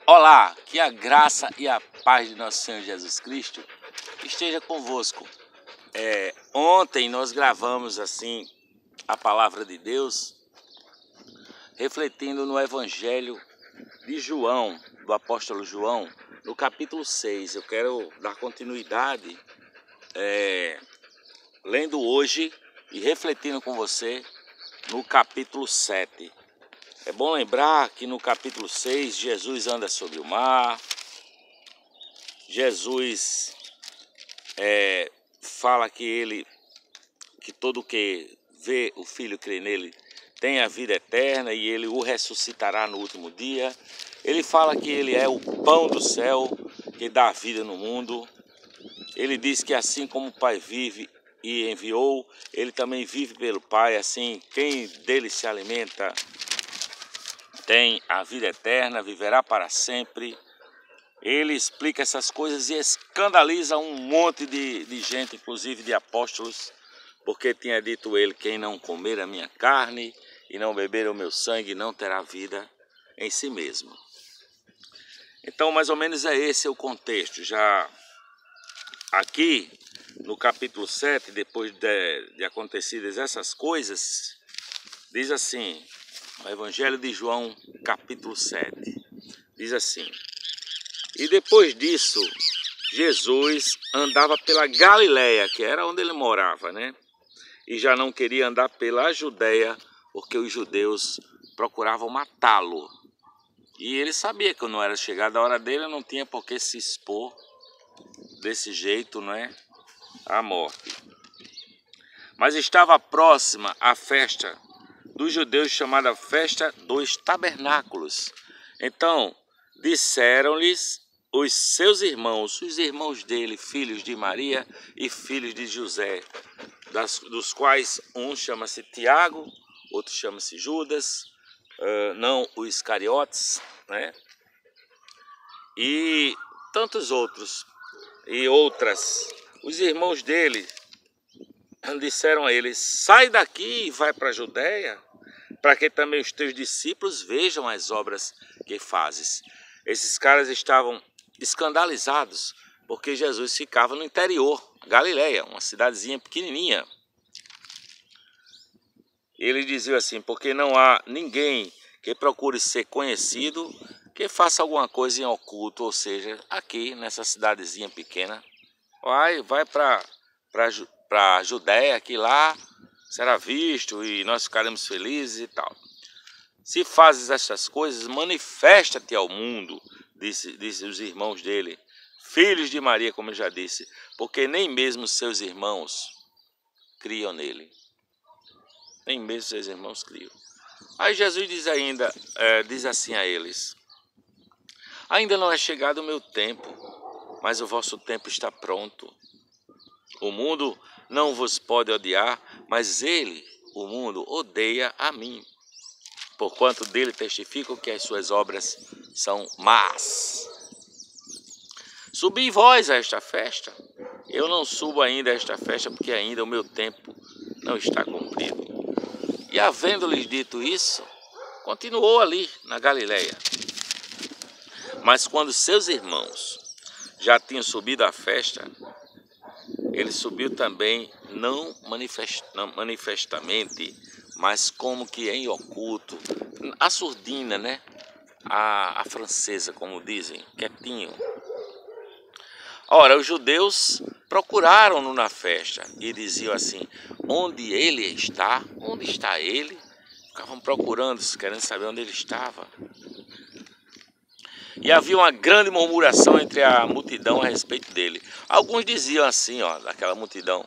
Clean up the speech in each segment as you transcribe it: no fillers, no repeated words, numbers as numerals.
Olá, que a graça e a paz de nosso Senhor Jesus Cristo esteja convosco. Ontem nós gravamos assim a palavra de Deus, refletindo no Evangelho de João, do apóstolo João, no capítulo 6. Eu quero dar continuidade lendo hoje e refletindo com você no capítulo 7. É bom lembrar que no capítulo 6, Jesus anda sobre o mar, Jesus fala que todo que vê o Filho crê nele tem a vida eterna e ele o ressuscitará no último dia. Ele fala que ele é o pão do céu, que dá vida no mundo. Ele diz que assim como o Pai vive e enviou, ele também vive pelo Pai, assim quem dele se alimenta tem a vida eterna, viverá para sempre. Ele explica essas coisas e escandaliza um monte de gente, inclusive de apóstolos, porque tinha dito ele: quem não comer a minha carne e não beber o meu sangue não terá vida em si mesmo. Então, mais ou menos esse o contexto. Já aqui no capítulo 7, depois de acontecidas essas coisas, diz assim, o Evangelho de João, capítulo 7, diz assim: e depois disso, Jesus andava pela Galileia, que era onde ele morava, né? E já não queria andar pela Judéia, porque os judeus procuravam matá-lo. E ele sabia que não era chegada a hora dele, não tinha por que se expor desse jeito, não é? À morte. Mas estava próxima a festa dos judeus, chamada Festa dos Tabernáculos. Então, disseram-lhes os seus irmãos, os irmãos dele, filhos de Maria e filhos de José, dos quais um chama-se Tiago, outro chama-se Judas, não os Iscariotes, né? E tantos outros e outras. Os irmãos dele disseram a ele: sai daqui e vai para a Judéia, para que também os teus discípulos vejam as obras que fazes. Esses caras estavam escandalizados porque Jesus ficava no interior, Galileia, uma cidadezinha pequenininha. Ele dizia assim: porque não há ninguém que procure ser conhecido que faça alguma coisa em oculto, ou seja, aqui nessa cidadezinha pequena, vai para a Judéia, que lá será visto e nós ficaremos felizes e tal. Se fazes estas coisas, manifesta-te ao mundo, disse os irmãos dele, filhos de Maria, como eu já disse, porque nem mesmo seus irmãos criam nele. Nem mesmo seus irmãos criam. Aí Jesus diz assim a eles: ainda não é chegado o meu tempo, mas o vosso tempo está pronto. O mundo não vos pode odiar, mas o mundo, odeia a mim, porquanto dele testifico que as suas obras são más. Subi vós a esta festa. Eu não subo ainda a esta festa, porque ainda o meu tempo não está cumprido. E havendo-lhes dito isso, continuou ali na Galileia. Mas quando seus irmãos já tinham subido à festa, ele subiu também, não manifestamente, mas como que em oculto, a surdina, né? A francesa, como dizem, quietinho. Ora, os judeus procuraram-no na festa e diziam assim: onde ele está? Onde está ele? Ficavam procurando, querendo saber onde ele estava. E havia uma grande murmuração entre a multidão a respeito dele. Alguns diziam assim, daquela multidão: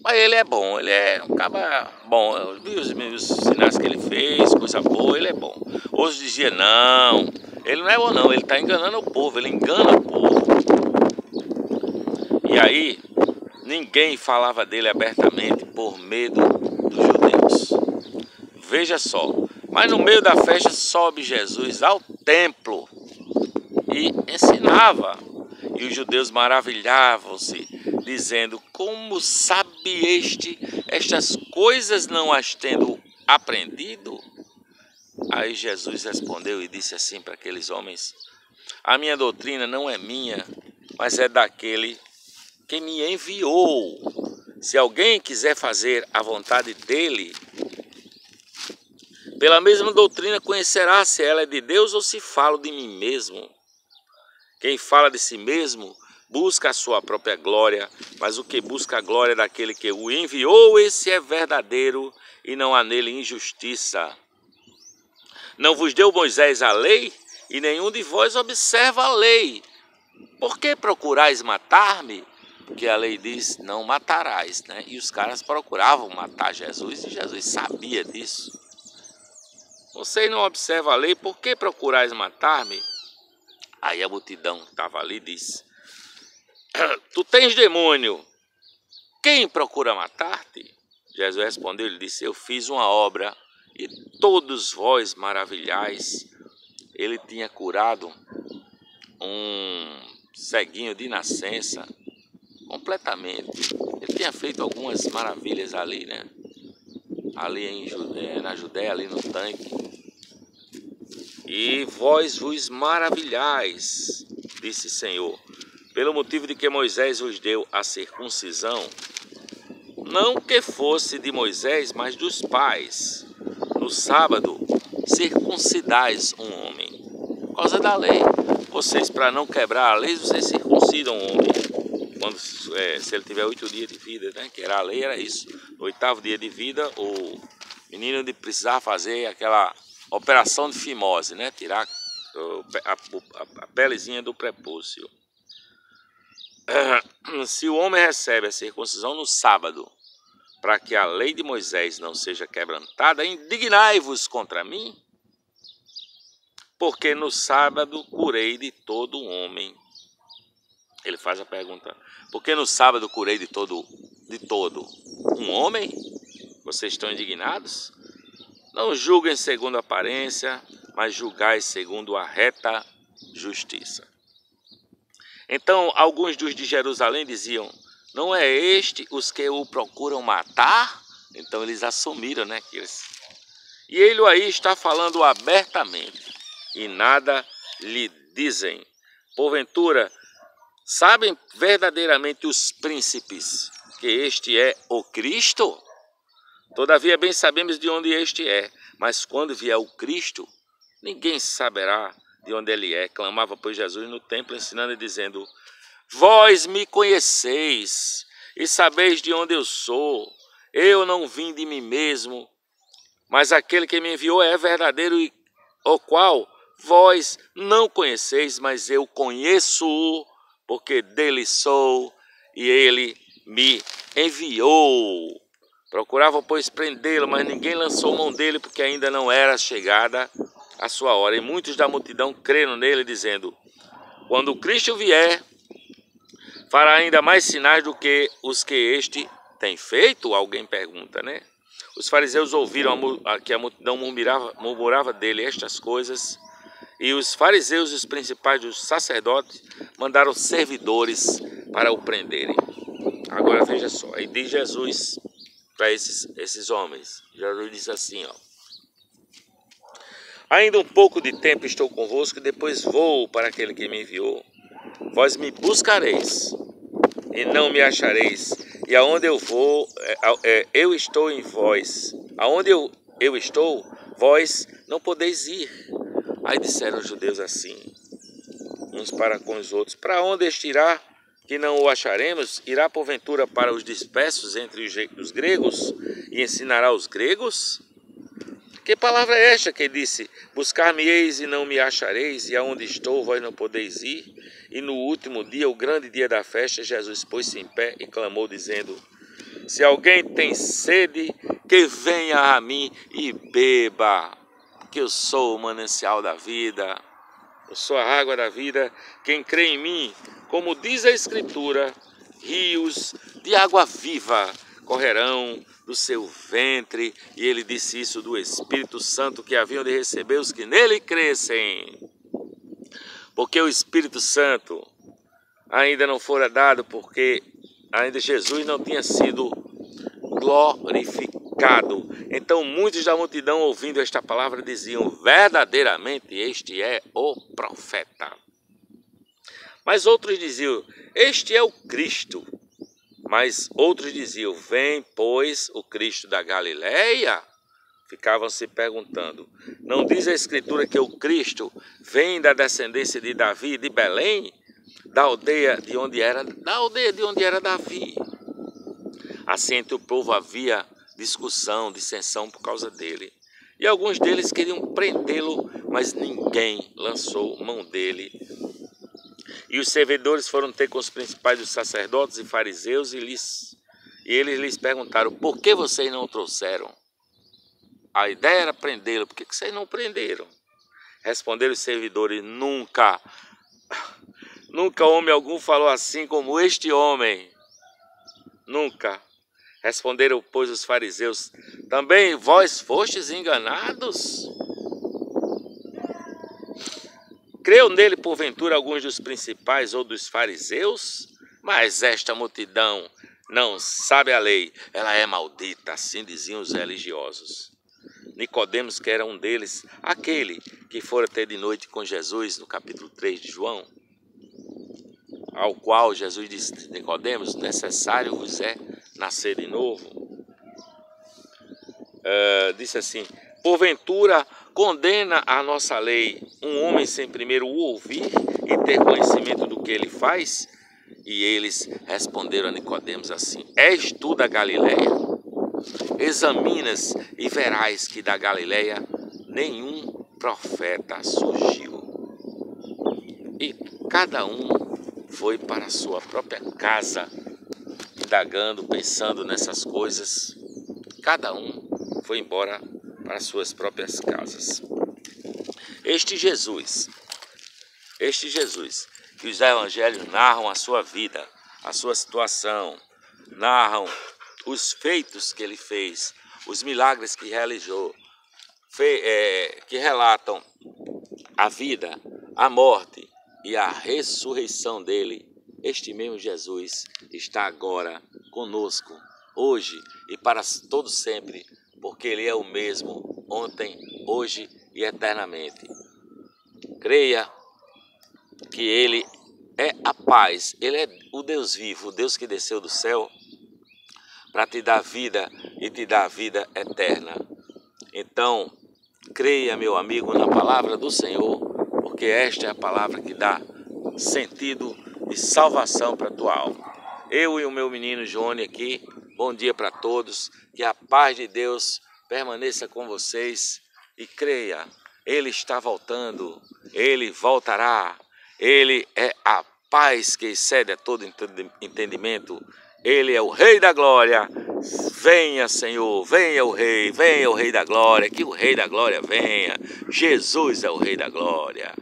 mas ele é bom, ele é um cara bom, eu vi os sinais que ele fez, coisa boa, ele é bom. Outros diziam: não, ele não é bom não, ele está enganando o povo, ele engana o povo. E aí, ninguém falava dele abertamente por medo dos judeus. Veja só, mas no meio da festa sobe Jesus ao templo e ensinava. E os judeus maravilhavam-se, dizendo: como sabe estas coisas, não as tendo aprendido? Aí Jesus respondeu e disse assim para aqueles homens: A minha doutrina não é minha, mas é daquele que me enviou. Se alguém quiser fazer a vontade dele, pela mesma doutrina conhecerá se ela é de Deus ou se falo de mim mesmo. Quem fala de si mesmo busca a sua própria glória, mas o que busca a glória daquele que o enviou, esse é verdadeiro e não há nele injustiça. Não vos deu Moisés a lei e nenhum de vós observa a lei. Por que procurais matar-me? Porque a lei diz, não matarás, né? E os caras procuravam matar Jesus e Jesus sabia disso. Vocês não observam a lei, por que procurais matar-me? Aí a multidão que estava ali disse, tu tens demônio, quem procura matar-te? Jesus respondeu, ele disse, eu fiz uma obra e todos vós maravilhais. Ele tinha curado um ceguinho de nascença, completamente. Ele tinha feito algumas maravilhas ali, né? Ali na Judéia, ali no tanque. E vós vos maravilhais, disse o Senhor, pelo motivo de que Moisés vos deu a circuncisão, não que fosse de Moisés, mas dos pais. No sábado, circuncidais um homem, por causa da lei. Vocês, para não quebrar a lei, vocês circuncidam um homem. Quando, se ele tiver 8 dias de vida, né? Que era a lei, era isso. No 8º dia de vida, o menino de precisar fazer aquela operação de fimose, né? Tirar a pelezinha do prepúcio. Se o homem recebe a circuncisão no sábado, para que a lei de Moisés não seja quebrantada, indignai-vos contra mim, porque no sábado curei de todo homem. Ele faz a pergunta, porque no sábado curei de todo um homem? Vocês estão indignados? Não julguem segundo a aparência, mas julgai segundo a reta justiça. Então, alguns dos de Jerusalém diziam, não é este os que o procuram matar? Então eles assumiram, né? E ele aí está falando abertamente, e nada lhe dizem. Porventura, sabem verdadeiramente os príncipes que este é o Cristo? Todavia bem sabemos de onde este é, mas quando vier o Cristo, ninguém saberá de onde ele é. Clamava, pois, Jesus no templo, ensinando e dizendo, vós me conheceis e sabeis de onde eu sou. Eu não vim de mim mesmo, mas aquele que me enviou é verdadeiro, o qual vós não conheceis, mas eu conheço-o, porque dele sou e ele me enviou. Procuravam, pois, prendê-lo, mas ninguém lançou mão dele, porque ainda não era chegada a sua hora. E muitos da multidão creram nele, dizendo, quando o Cristo vier, fará ainda mais sinais do que os que este tem feito? Alguém pergunta, né? Os fariseus ouviram que a multidão murmurava dele estas coisas, e os fariseus e os principais dos sacerdotes mandaram servidores para o prenderem. Agora veja só, aí diz Jesus para esses homens, Jesus diz assim, ó, ainda um pouco de tempo estou convosco, e depois vou para aquele que me enviou. Vós me buscareis e não me achareis, e aonde eu vou, eu estou em vós. Aonde eu estou, vós não podeis ir. Aí disseram os judeus assim, uns para com os outros, para onde este irá, que não o acharemos? Irá porventura para os dispersos entre os gregos e ensinará os gregos? Que palavra é esta que disse, buscar-me-eis e não me achareis, e aonde estou vós não podeis ir? E no último dia, o grande dia da festa, Jesus pôs-se em pé e clamou, dizendo, se alguém tem sede, que venha a mim e beba, que eu sou o manancial da vida, eu sou a água da vida. Quem crê em mim, como diz a Escritura, rios de água viva correrão do seu ventre. E ele disse isso do Espírito Santo que haviam de receber os que nele crescem. Porque o Espírito Santo ainda não fora dado, porque ainda Jesus não tinha sido glorificado. Então muitos da multidão, ouvindo esta palavra, diziam, verdadeiramente este é o profeta. Mas outros diziam: este é o Cristo. Mas outros diziam: vem, pois, o Cristo da Galileia? Ficavam se perguntando: não diz a Escritura que o Cristo vem da descendência de Davi, de Belém, da aldeia de onde era Davi? Assim, entre o povo havia discussão, dissensão por causa dele. E alguns deles queriam prendê-lo, mas ninguém lançou mão dele. E os servidores foram ter com os principais dos sacerdotes e fariseus e eles lhes perguntaram: por que vocês não o trouxeram? A ideia era prendê-lo, por que vocês não o prenderam? Responderam os servidores: nunca homem algum falou assim como este homem. Nunca. Responderam, pois, os fariseus: também vós fostes enganados? Creu nele, porventura, alguns dos principais ou dos fariseus? Mas esta multidão não sabe a lei, ela é maldita, assim diziam os religiosos. Nicodemos, que era um deles, aquele que fora ter de noite com Jesus, no capítulo 3 de João, ao qual Jesus disse: Nicodemos, necessário vos é nascer de novo. Disse assim: porventura condena a nossa lei um homem sem primeiro o ouvir e ter conhecimento do que ele faz? E eles responderam a Nicodemos assim: és tu da Galileia? Examinas e verás que da Galileia nenhum profeta surgiu. E cada um foi para a sua própria casa, indagando, pensando nessas coisas. Cada um foi embora para suas próprias casas. Este Jesus, que os evangelhos narram a sua vida, a sua situação, narram os feitos que ele fez, os milagres que realizou, que relatam a vida, a morte e a ressurreição dele. Este mesmo Jesus está agora conosco, hoje e para todo sempre, porque ele é o mesmo ontem, hoje e eternamente. Creia que ele é a paz, ele é o Deus vivo, o Deus que desceu do céu para te dar vida e te dar vida eterna. Então, creia, meu amigo, na palavra do Senhor, porque esta é a palavra que dá sentido e salvação para a tua alma. Eu e o meu menino Johnny aqui, bom dia para todos, que a paz de Deus permaneça com vocês e creia, ele está voltando, ele voltará, ele é a paz que excede a todo entendimento, ele é o Rei da Glória. Venha, Senhor, venha o Rei da Glória, que o Rei da Glória venha. Jesus é o Rei da Glória.